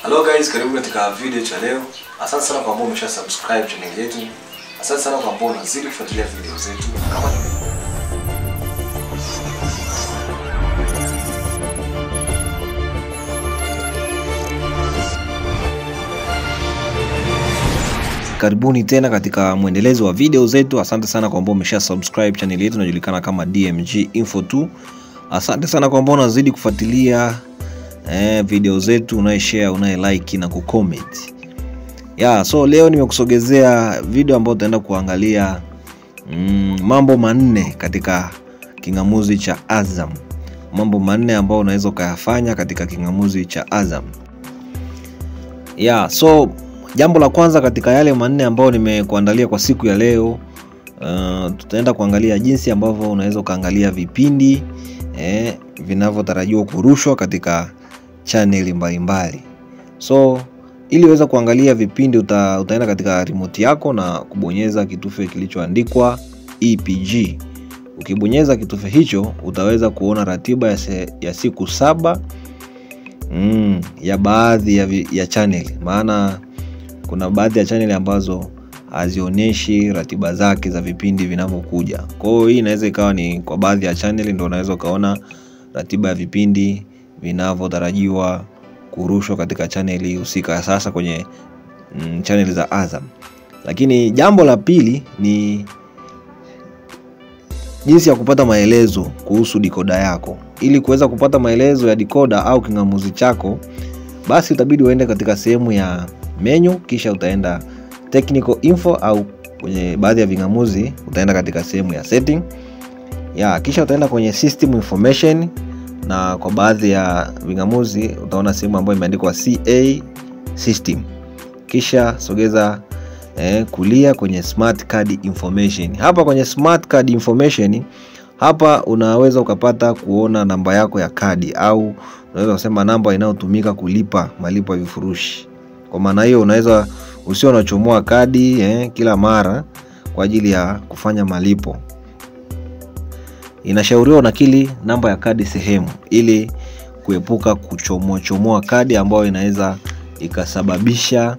Hello guys, karibu katika video cha leo. Asante sana kwa ambao umesha subscribe channel yetu. Asante sana kwa ambao unazidi kufuatilia video zetu. Karibuni tena katika mwendelezo wa video zetu. Asante sana kwa ambao umesha subscribe channel yetu inayojulikana kama DMG Info 2. Asante sana kwa ambao unazidi kufuatilia video zetu, unaishare, unalike na kucomment. So leo nimekusogezea video ambayo tutaenda kuangalia mambo manne katika kingamuzi cha Azam. Mambo manne ambayo unaweza kuyafanya katika kingamuzi cha Azam. So jambo la kwanza katika yale manne ambayo nimekuandalia kwa siku ya leo, tutaenda kuangalia jinsi ambavyo unaweza kaangalia vipindi vinavyotarajiwa kurushwa katika channel mbalimbali. So ili uweze kuangalia vipindi utaenda katika remote yako na kubonyeza kitufe kilichoandikwa EPG. Ukibonyeza kitufe hicho utaweza kuona ratiba ya siku 7 ya baadhi ya channel. Maana kuna baadhi ya channel ambazo hazionyeshi ratiba zake za vipindi vinavyokuja. Kwa hiyo hii inaweza ikawa ni kwa baadhi ya channel ndio unaweza kaona ratiba ya vipindi vinavyotarajiwa kurushwa katika channel husika, sasa kwenye channel za Azam. Lakini jambo la pili ni jinsi ya kupata maelezo kuhusu decoder yako. Ili kuweza kupata maelezo ya decoder au kingamuzi chako, basi utabidi uende katika sehemu ya menu, kisha utaenda technical info, au kwenye baadhi ya vingamuzi utaenda katika sehemu ya setting. Kisha utaenda kwenye system information, na kwa baadhi ya vingamuzi utaona sehemu ambayo imeandikwa CA system. Kisha sogeza kulia kwenye smart card information. Hapa kwenye smart card information, hapa unaweza ukapata kuona namba yako ya kadi, au unaweza kusema namba inayotumika kulipa malipo ya vifurushi. Kwa maana hiyo unaweza usio unachomoa kadi kila mara kwa ajili ya kufanya malipo. Inashauriwa unakili namba ya kadi sehemu ili kuepuka kuchomoa kadi ambayo inaweza ikasababisha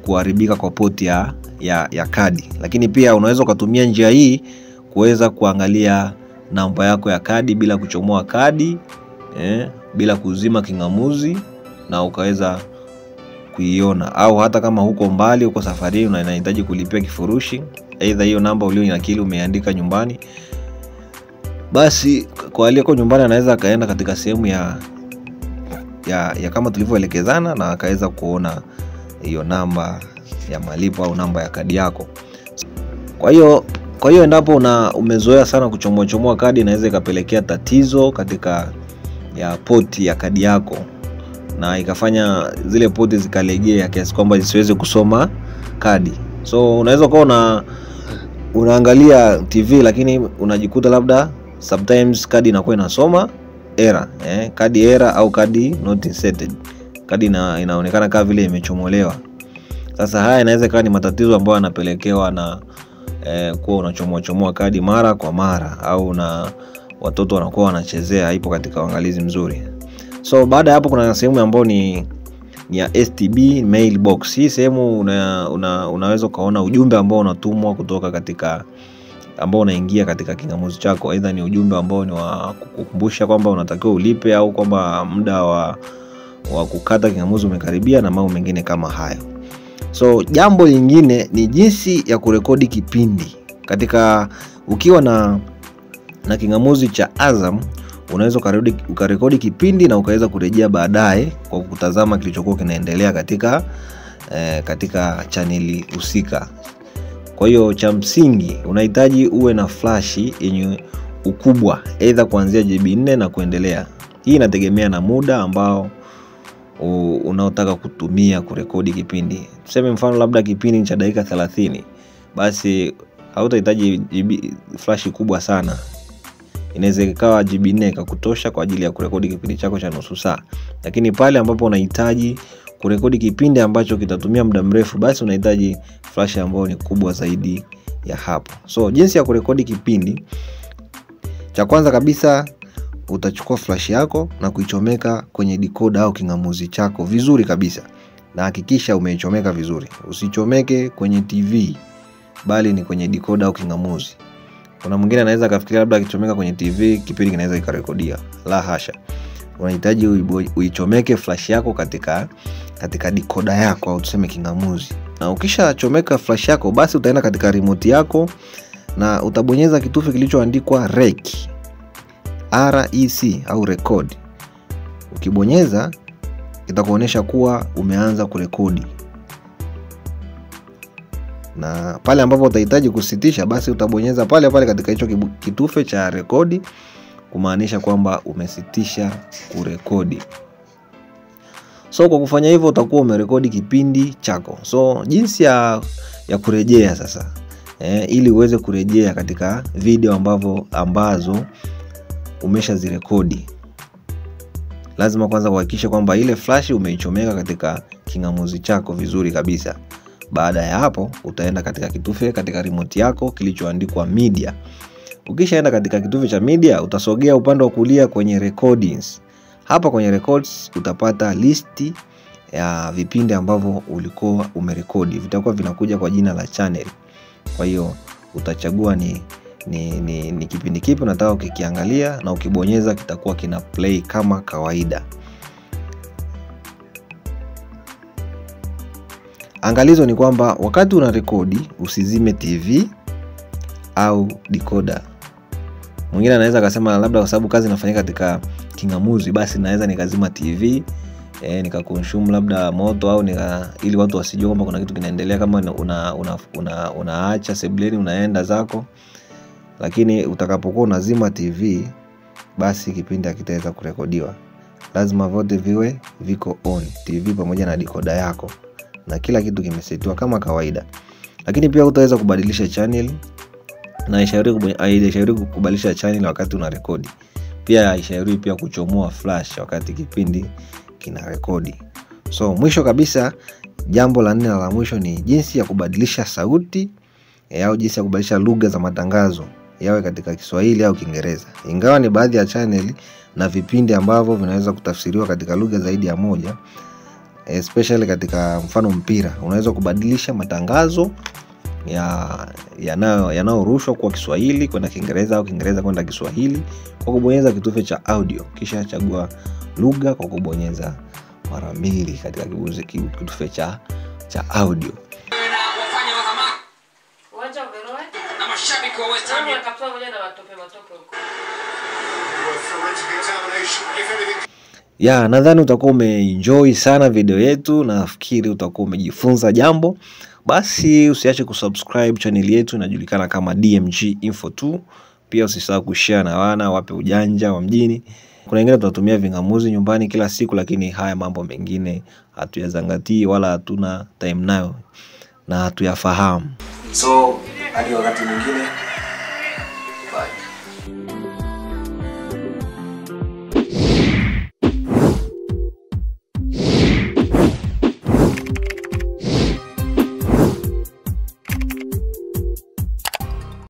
kuharibika kwa poti ya kadi. Lakini pia unaweza kutumia njia hii kuweza kuangalia namba yako ya kadi bila kuchomoa kadi, bila kuzima kingamuzi, na ukaweza kuiona. Au hata kama huko mbali, uko safari na unahitaji kulipia kifurushi, aidha hiyo namba ulioinakili umeandika nyumbani, basi kwa aliyeko nyumbani anaweza kaenda katika sehemu ya kama tulivyoelekezana, na akaweza kuona hiyo namba ya malipo au namba ya kadi yako. Kwa hiyo endapo umezoea sana kuchomoa kadi, inaweza ikapelekea tatizo katika ya poti ya kadi yako, na ikafanya zile poti zikalegea kiasi kwamba zisiweze kusoma kadi. So unaweza kuwa unaangalia TV, lakini unajikuta labda sometimes kadi inakuwa inasoma error, kadi error au kadi not inserted. Kadi inaonekana kama vile imechomolewa. Sasa haya inaweza kuwa ni matatizo ambayo yanapelekewa na kuwa unachomoa kadi mara kwa mara, au na watoto wanakuwa wanachezea, haipo katika uangalizi mzuri. So baada ya hapo kuna sehemu ambayo ni ya STB mailbox. Hii sehemu unaweza kaona ujumbe ambao unatumwa kutoka katika ambao unaingia katika kingamuzi chako. Aidha ni ujumbe ambao ni wa kukukumbusha kwamba unatakiwa ulipe, au kwamba muda wa kukata kingamuzi umekaribia, na mambo mengine kama hayo. So jambo lingine ni jinsi ya kurekodi kipindi. Ukiwa na kingamuzi cha Azam, unaweza ukarekodi kipindi na ukaweza kurejea baadaye kwa kutazama kilichokuwa kinaendelea katika channel husika. Kwa hiyo cha msingi unahitaji uwe na flash yenye ukubwa aidha kuanzia GB 4 na kuendelea. Hii inategemea na muda ambao unaotaka kutumia kurekodi kipindi. Tuseme mfano labda kipindi cha dakika 30, basi hautahitaji flash kubwa sana. Inaweza ikawa GB 4 ikakutosha kwa ajili ya kurekodi kipindi chako cha nusu saa. Lakini pale ambapo unahitaji kurekodi kipindi ambacho kitatumia muda mrefu, basi unahitaji flash ambayo ni kubwa zaidi ya hapo. So jinsi ya kurekodi kipindi, cha kwanza kabisa utachukua flash yako na kuichomeka kwenye decoder au kingamuzi chako vizuri kabisa. Na hakikisha umeichomeka vizuri. Usichomeke kwenye TV, bali ni kwenye decoder au kingamuzi. Kuna mwingine anaweza kafikiria labda akichomeka kwenye TV kipindi kinaweza ikarekodia. La hasha. Unahitaji uichomeke flash yako katika decoder yako au tuseme kingamuzi. Na ukisha chomeka flash yako, basi utaenda katika remote yako na utabonyeza kitufe kilichoandikwa REC, REC au record. Ukibonyeza itakuonesha kuwa umeanza kurekodi. Na pale ambapo utahitaji kusitisha, basi utabonyeza pale pale katika hicho kitufe cha rekodi, kumaanisha kwamba umesitisha kurekodi. So kwa kufanya hivyo utakuwa umerekodi kipindi chako. So jinsi ya kurejea sasa, ili uweze kurejea katika video ambazo umeshazirekodi, lazima kwanza kuhakikisha kwamba ile flash umeichomeka katika kingamuzi chako vizuri kabisa. Baada ya hapo utaenda katika kitufe katika remote yako kilichoandikwa media. Ukishaenda katika kitufe cha media, utasogea upande wa kulia kwenye recordings. Hapa kwenye records utapata listi ya vipindi ambavyo ulikuwa umerekodi. Vitakuwa vinakuja kwa jina la channel. Kwa hiyo utachagua ni kipindi kipi unataka ukikiangalia, na ukibonyeza kitakuwa kina play kama kawaida. Angalizo ni kwamba wakati unarekodi usizime TV au decoder. Mwingine anaweza akasema labda kwa sababu kazi inafanyika katika kingamuzi, basi naweza nikazima TV nikakonsume labda moto au ili watu wasijue kwamba kuna kitu kinaendelea, kama unaacha sebleni unaenda zako. Lakini utakapokuwa unazima TV, basi kipindi hakitaweza kurekodiwa. Lazima vote viwe viko on, TV pamoja na decoder yako, na kila kitu kimesetiwa kama kawaida. Lakini pia utaweza kubadilisha channel, na haishauri kubadilisha channel wakati unarekodi. Pia haishauri pia kuchomoa flash wakati kipindi kinarekodi. So mwisho kabisa, jambo la 4 na la mwisho ni jinsi ya kubadilisha sauti au jinsi ya kubadilisha lugha za matangazo, yawe katika Kiswahili au Kingereza. Ingawa ni baadhi ya channel na vipindi ambavyo vinaweza kutafsiriwa katika lugha zaidi ya moja, especially katika mfano mpira, unaweza kubadilisha matangazo yanayorushwa kwa Kiswahili kwenda Kingereza au Kingereza kwenda Kiswahili kwa kubonyeza kitufe cha audio, kisha chagua lugha kwa kubonyeza mara 2 katika kitufe cha audio. Nadhani utakuwa umeenjoy sana video yetu, na nafikiri utakuwa umejifunza jambo. Basi usiache kusubscribe channel yetu, inajulikana kama DMG Info 2. Pia usisahau kushare na wape ujanja wa mjini. Kuna wengine tunatumia vingamuzi nyumbani kila siku, lakini haya mambo mengine hatuyazangatii wala hatuna time nayo na hatuyafahamu. So hadi wakati mwingine.